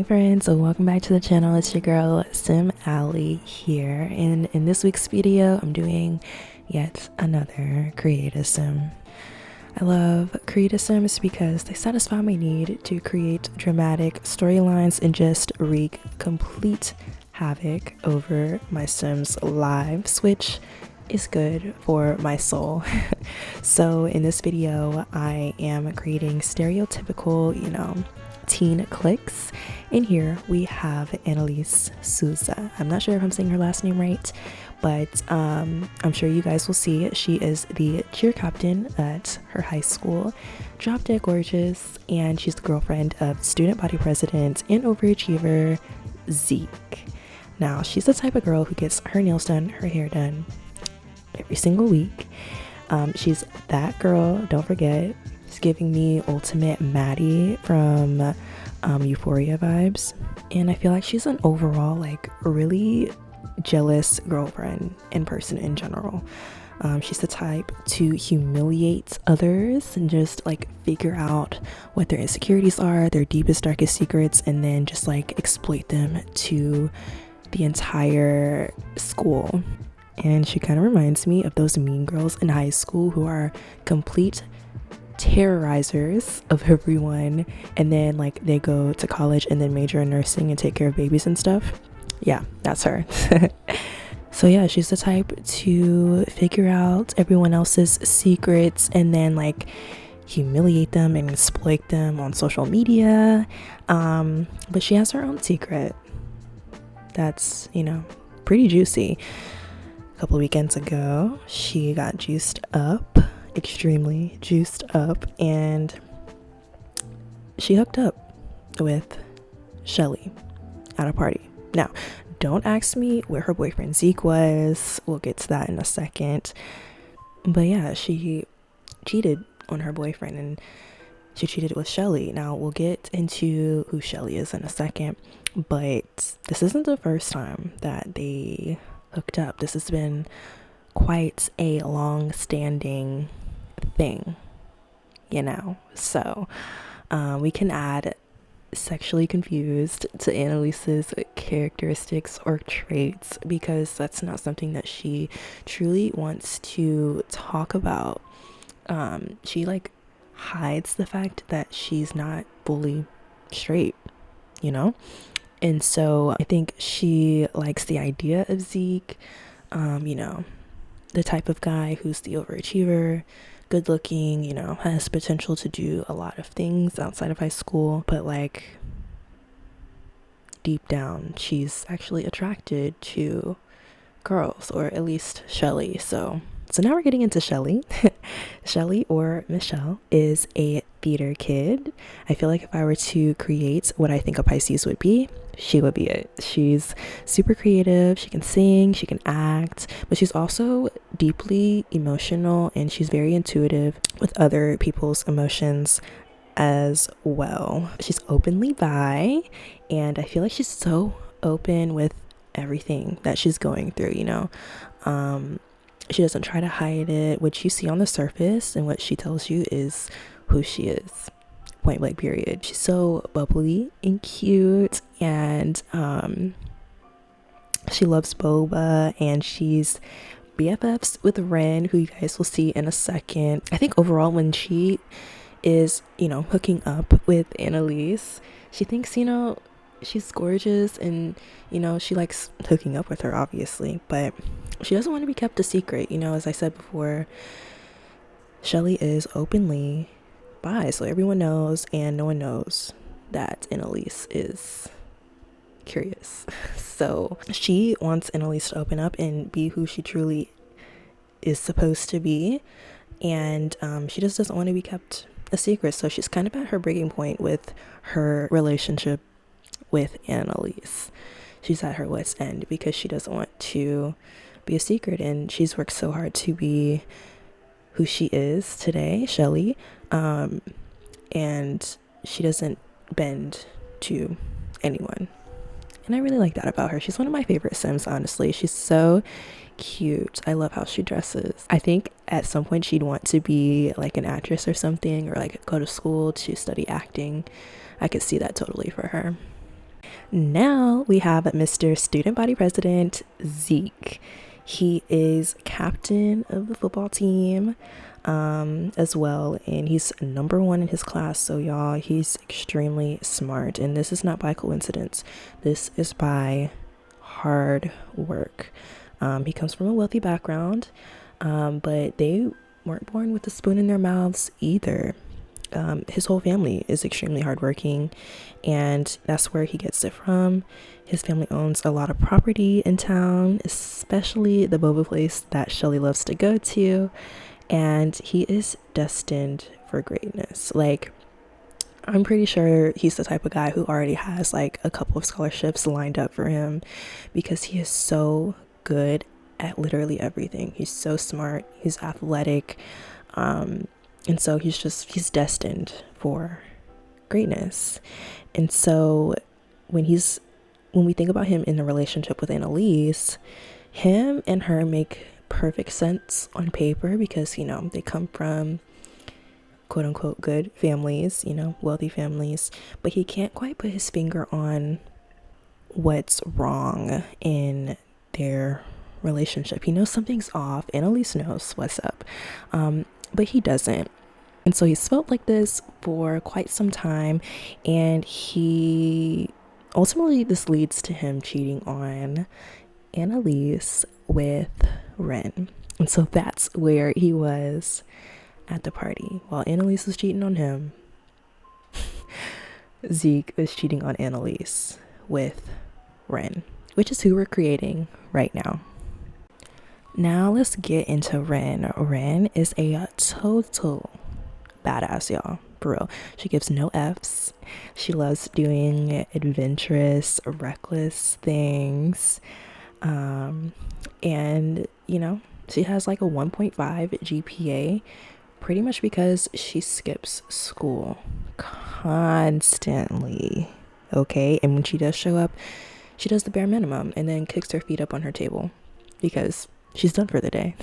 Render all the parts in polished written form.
friends, so welcome back to the channel. It's your girl Sim Alley here, and in this week's video I'm doing yet another creative sim. I love creative sims because they satisfy my need to create dramatic storylines and just wreak complete havoc over my sims lives, which is good for my soul. So in this video I am creating stereotypical, teen cliques. In here we have Annalise Souza. I'm not sure if I'm saying her last name right, but I'm sure you guys will see. She is the cheer captain at her high school, drop dead gorgeous, and she's the girlfriend of student body president and overachiever Zeke. Now she's the type of girl who gets her nails done, her hair done every single week. She's that girl, don't forget. She's giving me ultimate Maddie from Euphoria vibes, and I feel like she's an overall really jealous girlfriend and person in general. She's the type to humiliate others and just figure out what their insecurities are, their deepest darkest secrets, and then just exploit them to the entire school. And she kind of reminds me of those mean girls in high school who are complete terrorizers of everyone, and then they go to college and then major in nursing and take care of babies and stuff. Yeah, that's her. So yeah, she's the type to figure out everyone else's secrets and then humiliate them and exploit them on social media. But she has her own secret that's pretty juicy. A couple weekends ago she got juiced up, extremely juiced up, and she hooked up with Shelly at a party. Now don't ask me where her boyfriend Zeke was, we'll get to that in a second, but yeah, she cheated on her boyfriend and she cheated with Shelly. Now we'll get into who Shelly is in a second, but this isn't the first time that they hooked up. This has been quite a long-standing thing, so we can add sexually confused to Annalise's characteristics or traits, because that's not something that she truly wants to talk about. She hides the fact that she's not fully straight, and so I think she likes the idea of Zeke, the type of guy who's the overachiever, good looking, has potential to do a lot of things outside of high school, but deep down she's actually attracted to girls, or at least Shelly. So now we're getting into Shelly. Shelly, or Michelle, is a theater kid. I feel like if I were to create what I think a Pisces would be, she would be it. She's super creative, she can sing, she can act, but she's also deeply emotional, and she's very intuitive with other people's emotions as well. She's openly bi, and I feel like she's so open with everything that she's going through. She doesn't try to hide it. What you see on the surface and what she tells you is who she is, point blank period. She's so bubbly and cute, and she loves boba, and she's BFFs with Ren, who you guys will see in a second. I think overall when she is hooking up with Annalise, she thinks she's gorgeous, and she likes hooking up with her, obviously, but she doesn't want to be kept a secret. As I said before, Shelly is openly bi, so everyone knows, and no one knows that Annalise is curious. So she wants Annalise to open up and be who she truly is supposed to be, and she just doesn't want to be kept a secret. So she's kind of at her breaking point with her relationship with Annalise. She's at her wit's end because she doesn't want to be a secret, and she's worked so hard to be who she is today, Shelly, and she doesn't bend to anyone, and I really like that about her. She's one of my favorite sims, honestly. She's so cute. I love how she dresses. I think at some point she'd want to be an actress or something, or go to school to study acting. I could see that totally for her. Now we have Mr. Student Body President Zeke. He is captain of the football team as well, and he's number one in his class. So y'all, he's extremely smart, and this is not by coincidence. This is by hard work. He comes from a wealthy background, but they weren't born with a spoon in their mouths either. His whole family is extremely hardworking, and that's where he gets it from. His family owns a lot of property in town, especially the boba place that Shelly loves to go to, and he is destined for greatness. Like, I'm pretty sure he's the type of guy who already has like a couple of scholarships lined up for him, because he is so good at literally everything. He's so smart, he's athletic, and so he's destined for greatness. And so when we think about him in a relationship with Annalise, him and her make perfect sense on paper, because they come from quote unquote good families, wealthy families, but he can't quite put his finger on what's wrong in their relationship. He knows something's off. Annalise knows what's up, but he doesn't. And so he's felt like this for quite some time, and this leads to him cheating on Annalise with Ren. And so that's where he was at the party. While Annalise was cheating on him, Zeke is cheating on Annalise with Ren, which is who we're creating right now. Now let's get into Ren. Ren is a total badass, y'all, for real. She gives no F's. She loves doing adventurous, reckless things, and she has like a 1.5 GPA, pretty much because she skips school constantly. Okay, and when she does show up, she does the bare minimum and then kicks her feet up on her table because she's done for the day.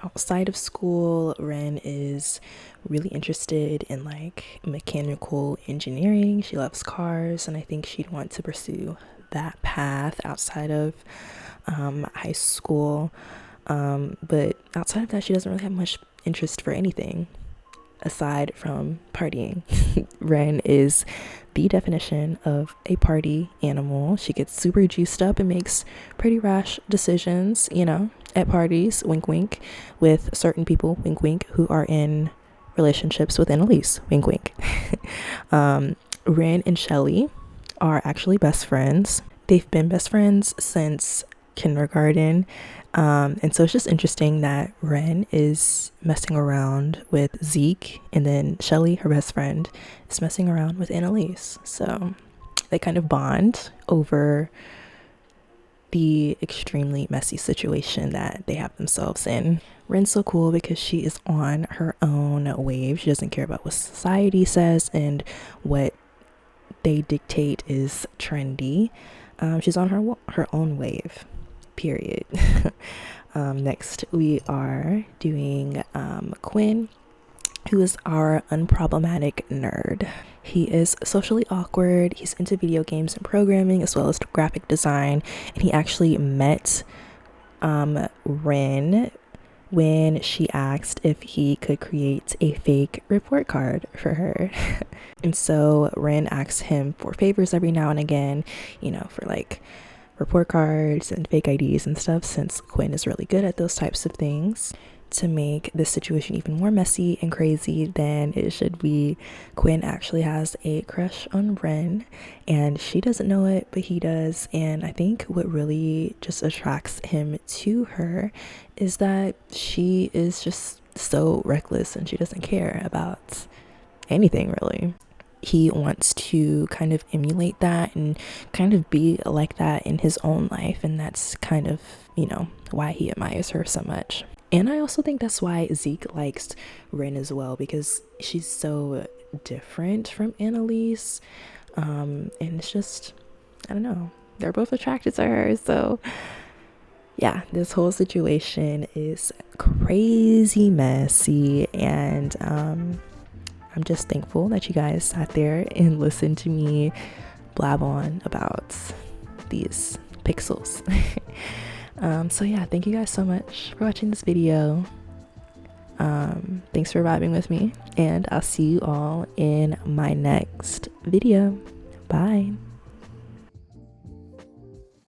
Outside of school, Ren is really interested in like mechanical engineering. She loves cars, and I think she'd want to pursue that path outside of high school. But outside of that, she doesn't really have much interest for anything aside from partying. Ren is the definition of a party animal. She gets super juiced up and makes pretty rash decisions, at parties, wink wink, with certain people, wink wink, who are in relationships with Annalise, wink wink. Ren and Shelly are actually best friends. They've been best friends since kindergarten, and so it's just interesting that Ren is messing around with Zeke, and then Shelly, her best friend, is messing around with Annalise. So they kind of bond over the extremely messy situation that they have themselves in. Ren's so cool because she is on her own wave. She doesn't care about what society says and what they dictate is trendy. She's on her own wave, period. Next we are doing Quinn, who is our unproblematic nerd. He is socially awkward. He's into video games and programming as well as graphic design, and he actually met Ren when she asked if he could create a fake report card for her. And so Ren asks him for favors every now and again, for like report cards and fake IDs and stuff, since Quinn is really good at those types of things. To make this situation even more messy and crazy than it should be, Quinn actually has a crush on Ren, and she doesn't know it, but he does. And I think what really just attracts him to her is that she is just so reckless and she doesn't care about anything really. He wants to kind of emulate that and kind of be like that in his own life, and that's kind of, why he admires her so much. And I also think that's why Zeke likes Ren as well, because she's so different from Annalise. And it's just, I don't know, they're both attracted to her. So yeah, this whole situation is crazy messy, and I'm just thankful that you guys sat there and listened to me blab on about these pixels. So yeah, thank you guys so much for watching this video. Thanks for vibing with me, and I'll see you all in my next video. Bye.